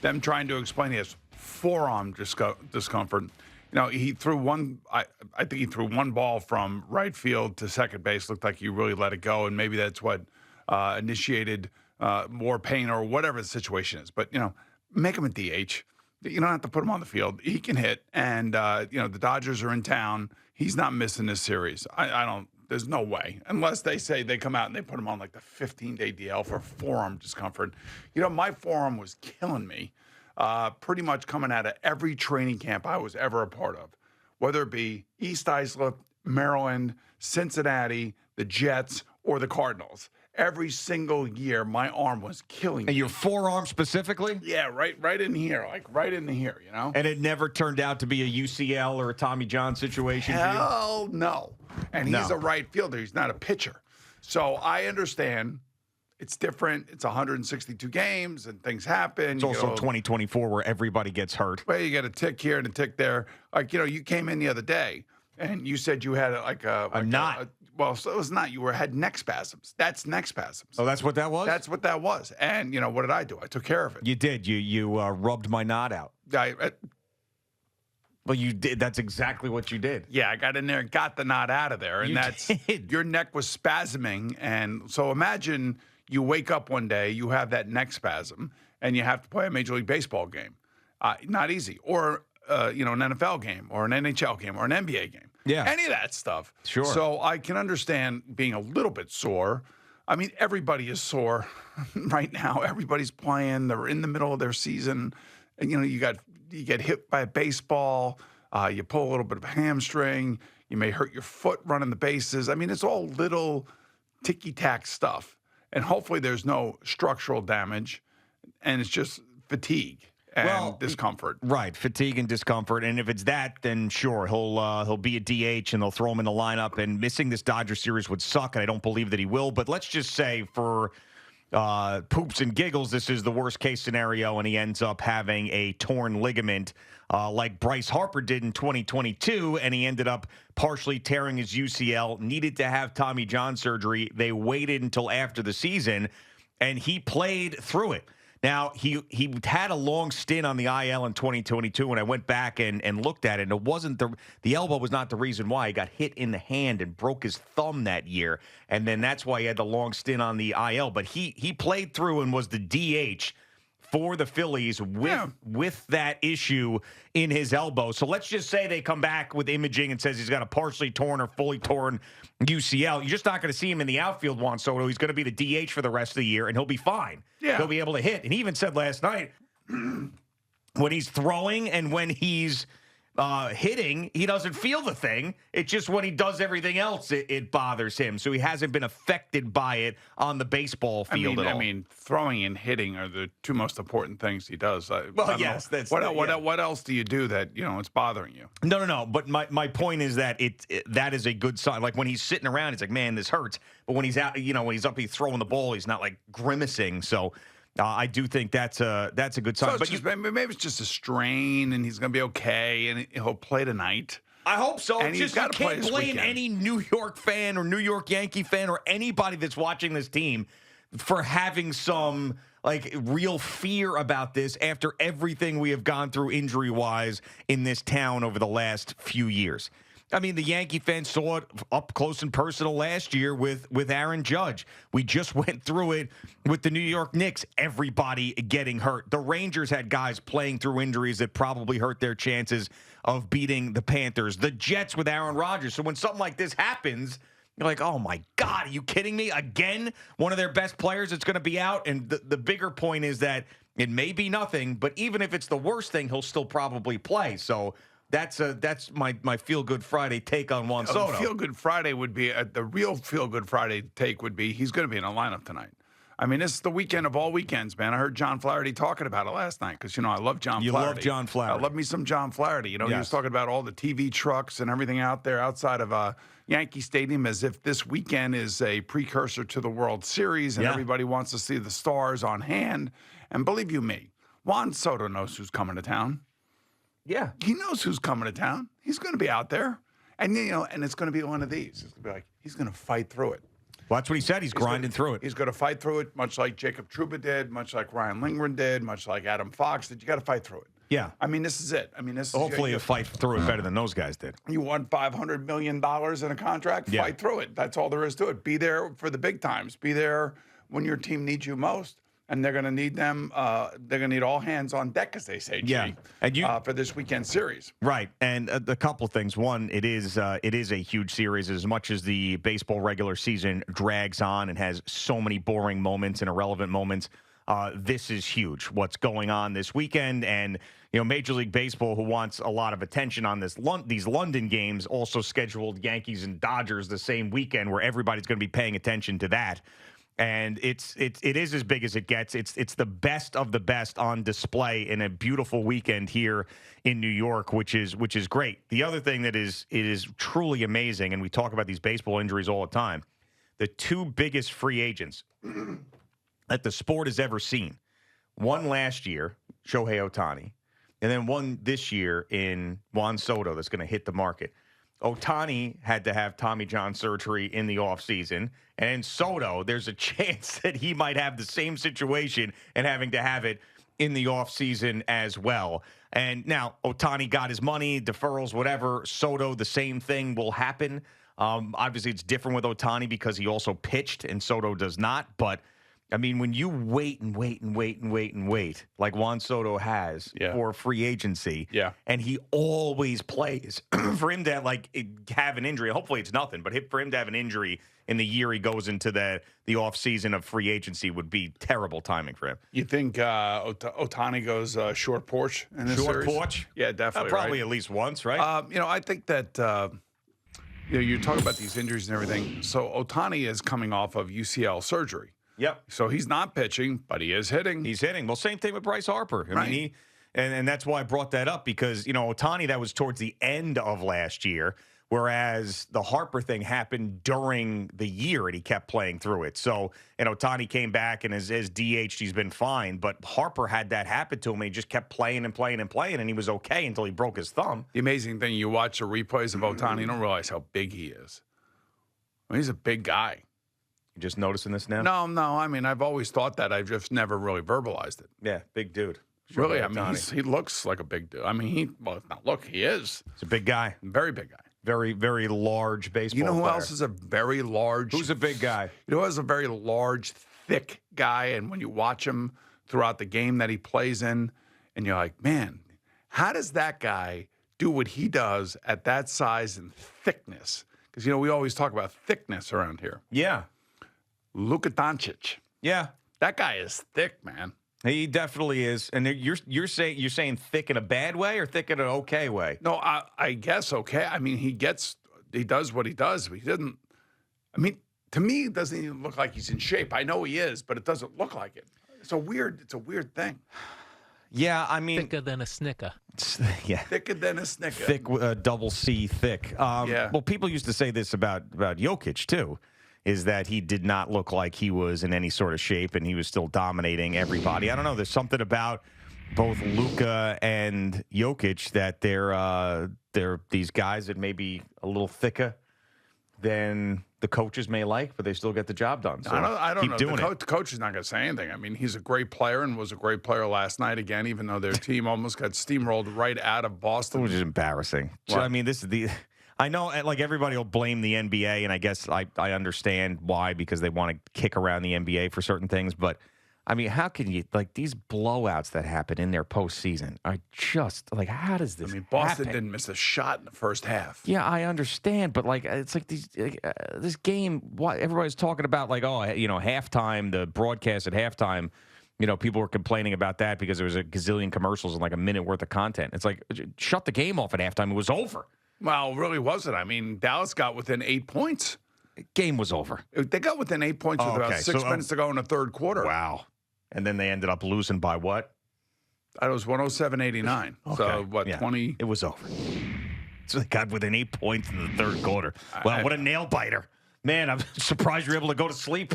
them trying to explain his forearm discomfort. He threw one. I think he threw one ball from right field to second base. Looked like he really let it go, and maybe that's what initiated more pain or whatever the situation is. But make him a DH. You don't have to put him on the field. He can hit, and the Dodgers are in town. He's not missing this series. I don't. There's no way, unless they say they come out and they put him on like the 15-day DL for forearm discomfort. My forearm was killing me. Pretty much coming out of every training camp I was ever a part of, whether it be East Islip, Maryland, Cincinnati, the Jets, or the Cardinals. Every single year, my arm was killing me. And your forearm specifically? Yeah, right in here, right in here, And it never turned out to be a UCL or a Tommy John situation for you? Hell no. And he's a right fielder. He's not a pitcher. So I understand. It's different. It's 162 games, and things happen. It's also 2024 where everybody gets hurt. Well, you get a tick here and a tick there. Like, you came in the other day, and you said you had a knot. So it was not. You had neck spasms. That's neck spasms. Oh, that's what that was? That's what that was. And, what did I do? I took care of it. You did. You rubbed my knot out. Well, you did. That's exactly what you did. Yeah, I got in there and got the knot out of there. And your neck was spasming. And so imagine you wake up one day, you have that neck spasm, and you have to play a Major League Baseball game. Not easy. Or, an NFL game or an NHL game or an NBA game. Yeah. Any of that stuff. Sure. So I can understand being a little bit sore. I mean, everybody is sore right now. Everybody's playing. They're in the middle of their season. And, you get hit by a baseball. You pull a little bit of a hamstring. You may hurt your foot running the bases. I mean, it's all little ticky-tack stuff. And hopefully there's no structural damage, and it's just fatigue and discomfort. Right, fatigue and discomfort. And if it's that, then sure, he'll be a DH, and they'll throw him in the lineup. And missing this Dodger series would suck, and I don't believe that he will. But let's just say for poops and giggles, this is the worst-case scenario, and he ends up having a torn ligament like Bryce Harper did in 2022, and he ended up partially tearing his UCL, needed to have Tommy John surgery. They waited until after the season, and he played through it. Now, he had a long stint on the IL in 2022, and I went back and looked at it, and it wasn't the elbow was not the reason why. He got hit in the hand and broke his thumb that year, and then that's why he had the long stint on the IL. But he played through and was the DH for the Phillies with that issue in his elbow. So let's just say they come back with imaging and says he's got a partially torn or fully torn UCL. You're just not going to see him in the outfield, Juan Soto. He's going to be the DH for the rest of the year, and he'll be fine. Yeah. He'll be able to hit. And he even said last night, when he's throwing and when he's hitting, he doesn't feel the thing. It's just when he does everything else, it bothers him. So he hasn't been affected by it on the baseball field at all. I mean, throwing and hitting are the two most important things he does. Yes. That's what else do you do that, it's bothering you? No. But my point is that that is a good sign. Like when he's sitting around, he's like, man, this hurts. But when he's out, when he's up, he's throwing the ball, he's not like grimacing. So I do think that's a good sign. So maybe it's just a strain, and he's going to be okay, and he'll play tonight. I hope so. And you can't blame any New York fan or New York Yankee fan or anybody that's watching this team for having some real fear about this after everything we have gone through injury-wise in this town over the last few years. I mean, the Yankee fans saw it up close and personal last year with Aaron Judge. We just went through it with the New York Knicks, everybody getting hurt. The Rangers had guys playing through injuries that probably hurt their chances of beating the Panthers. The Jets with Aaron Rodgers. So when something like this happens, you're like, oh, my God, are you kidding me? Again, one of their best players that's going to be out? And the bigger point is that it may be nothing, but even if it's the worst thing, he'll still probably play. So that's my Feel Good Friday take on Juan Soto. Feel Good Friday would be the real Feel Good Friday take would be he's going to be in a lineup tonight. I mean, this is the weekend of all weekends, man. I heard John Flaherty talking about it last night because, I love John Flaherty. You love John Flaherty. I love me some John Flaherty. He was talking about all the TV trucks and everything out there outside of Yankee Stadium as if this weekend is a precursor to the World Series and everybody wants to see the stars on hand. And believe you me, Juan Soto knows who's coming to town. Yeah. He knows who's coming to town. He's going to be out there. And, and it's going to be one of these. It's going to be like, he's going to fight through it. Well, that's what he said. He's grinding through it. He's going to fight through it, much like Jacob Trouba did, much like Ryan Lindgren did, much like Adam Fox did. You got to fight through it. Yeah. I mean, this is it. I mean, this Hopefully is he'll fight through it better than those guys did. You want $500 million in a contract? Yeah. Fight through it. That's all there is to it. Be there for the big times. Be there when your team needs you most. And they're going to need them. They're going to need all hands on deck, as they say, Yeah. And for this weekend series. Right. And a couple of things. One, it is a huge series. As much as the baseball regular season drags on and has so many boring moments and irrelevant moments, this is huge. What's going on this weekend, and Major League Baseball, who wants a lot of attention on these London games, also scheduled Yankees and Dodgers the same weekend, where everybody's going to be paying attention to that. And it is as big as it gets. It's the best of the best on display in a beautiful weekend here in New York, which is great. The other thing it is truly amazing, and we talk about these baseball injuries all the time. The two biggest free agents that the sport has ever seen. One last year, Shohei Ohtani, and then one this year in Juan Soto that's going to hit the market. Ohtani had to have Tommy John surgery in the offseason, and in Soto, there's a chance that he might have the same situation and having to have it in the offseason as well. And now Ohtani got his money, deferrals, whatever. Soto, the same thing will happen. Obviously, it's different with Ohtani because he also pitched, and Soto does not. But I mean, when you wait and wait and wait and wait and wait, like Juan Soto has for free agency, and he always plays, for him to have an injury, hopefully it's nothing, but for him to have an injury in the year he goes into the offseason of free agency would be terrible timing for him. You think Ohtani goes short porch in this series? Short porch? Yeah, definitely. Probably at least once, right? I think that you're talking about these injuries and everything. So Ohtani is coming off of UCL surgery. Yep. So he's not pitching, but he is hitting. He's hitting. Well, same thing with Bryce Harper. I mean, and that's why I brought that up because, Ohtani, that was towards the end of last year, whereas the Harper thing happened during the year and he kept playing through it. So, and Ohtani came back and as DH'd, he's been fine. But Harper had that happen to him and he just kept playing and playing and playing and he was okay until he broke his thumb. The amazing thing, you watch the replays of Ohtani, you don't realize how big he is. I mean, he's a big guy. Just noticing this now? No. I mean, I've always thought that. I've just never really verbalized it. Yeah, big dude. Really, I mean, he looks like a big dude. I mean, he is. He's a big guy. Very big guy. Very, very large baseball player. You know who player. else is a very large? Who's a big guy? You know who is a very large, thick guy? And when you watch him throughout the game that he plays in, and you're like, man, how does that guy do what he does at that size and thickness? Because, we always talk about thickness around here. Yeah. Luka Doncic. Yeah. That guy is thick, man. He definitely is. And you're saying thick in a bad way or thick in an okay way? No, I guess okay. I mean, he does what he does. But he doesn't. I mean, to me, it doesn't even look like he's in shape. I know he is, but it doesn't look like it. It's a weird thing. Yeah, I mean, thicker than a Snicker. Yeah, thicker than a Snicker. Thick, double C, thick. Yeah. Well, people used to say this about Jokic too. Is that he did not look like he was in any sort of shape and he was still dominating everybody. I don't know. There's something about both Luka and Jokic that they're these guys that may be a little thicker than the coaches may like, but they still get the job done. So I don't keep know. Doing the coach is not going to say anything. I mean, he's a great player and was a great player last night again, even though their team almost got steamrolled right out of Boston. Which is embarrassing. So, I mean, this is the... I know, like, everybody will blame the NBA, and I guess I understand why, because they want to kick around the NBA for certain things. But, I mean, how can you, like, these blowouts that happen in their postseason are just, like, how does this Boston happen? didn't miss a shot in the first half. Yeah, I understand, but, like, it's like this game, everybody's talking about, like, halftime, the broadcast at halftime, people were complaining about that because there was a gazillion commercials and, like, a minute worth of content. It's like, shut the game off at halftime. It was over. Well, really wasn't. I mean, Dallas got within 8 points. Game was over. They got within 8 points with about 6 minutes to go in the third quarter. Wow. And then they ended up losing by what? It was 107-89. Okay. So, 20? It was over. So they got within 8 points in the third quarter. Wow, what a nail biter. Man, I'm surprised you're able to go to sleep.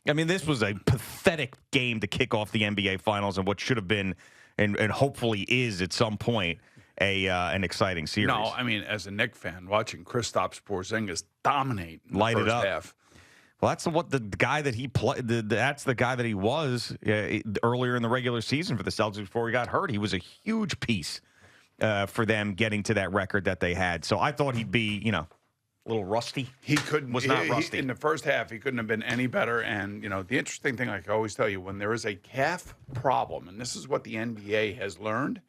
I mean, this was a pathetic game to kick off the NBA Finals and what should have been and hopefully is at some point an exciting series. No, I mean, as a Knicks fan, watching Kristaps Porzingis dominate in the Light it first up. half. Well, that's what the guy that he played. That's the guy that he was earlier in the regular season for the Celtics before he got hurt. He was a huge piece for them getting to that record that they had. So I thought he'd be, a little rusty. He couldn't. Was not rusty. In the first half, he couldn't have been any better. And, the interesting thing, like I always tell you, when there is a calf problem, and this is what the NBA has learned,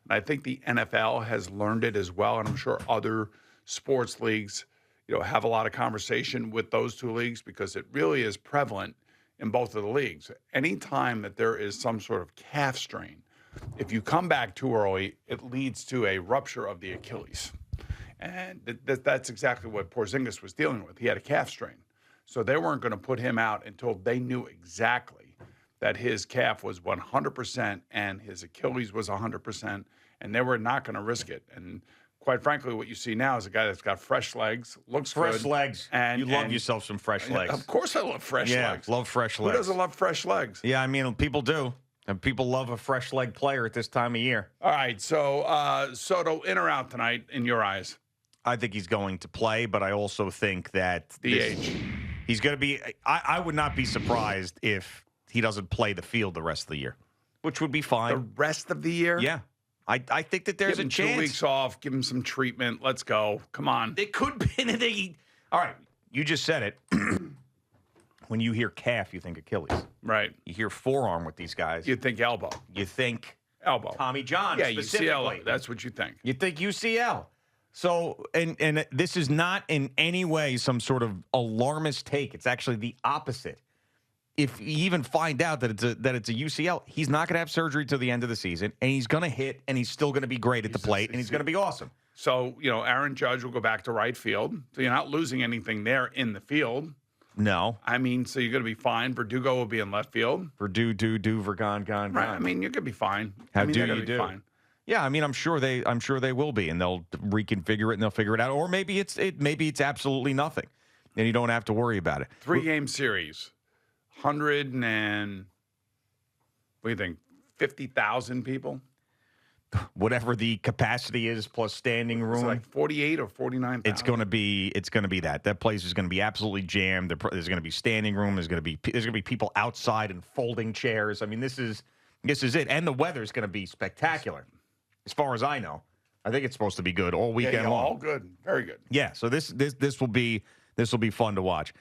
and I think the NFL has learned it as well, and I'm sure other sports leagues, have a lot of conversation with those two leagues because it really is prevalent in both of the leagues. Anytime that there is some sort of calf strain, if you come back too early, it leads to a rupture of the Achilles. And that's exactly what Porzingis was dealing with. He had a calf strain. So they weren't going to put him out until they knew exactly that his calf was 100% and his Achilles was 100%, and they were not going to risk it. And quite frankly, what you see now is a guy that's got fresh legs, looks fresh good. legs. And you love yourself some fresh legs. Of course I love fresh legs. Yeah, love fresh legs. Who doesn't love fresh legs? Yeah, I mean, people do. And people love a fresh leg player at this time of year. All right, so Soto in or out tonight in your eyes? I think he's going to play, but I also think that he's going to be – I would not be surprised if he doesn't play the field the rest of the year, which would be fine. The rest of the year? Yeah. I think that there's give him a chance. 2 weeks off. Give him some treatment. Let's go. Come on. It could be. All right. You just said it. When you hear calf, you think Achilles. Right. You hear forearm with these guys. You think elbow. You think elbow. Tommy John. Yeah, specifically. UCL. That's what you think. You think UCL. So, and this is not in any way some sort of alarmist take. It's actually the opposite. If you even find out that it's a UCL, he's not going to have surgery till the end of the season, and he's going to hit, and he's still going to be great at the plate, and he's going to be awesome. So, Aaron Judge will go back to right field. So you're not losing anything there in the field. No. I mean, so you're going to be fine. Verdugo will be in left field. Vergone, gone. Right. I mean, you're going to be fine. How do you do? Fine. Yeah, I mean, I'm sure they will be, and they'll reconfigure it and they'll figure it out. Or maybe it's absolutely nothing, and you don't have to worry about it. 3-game series, 100 and what do you think? 50,000 people. Whatever the capacity is plus standing room. It's like 48 or 49,000. It's going to be that. That place is going to be absolutely jammed. There's going to be standing room. There's going to be people outside and folding chairs. I mean, this is it. And the weather is going to be spectacular, as far as I know. I think it's supposed to be good all weekend long. All good, very good. Yeah. So this will be fun to watch.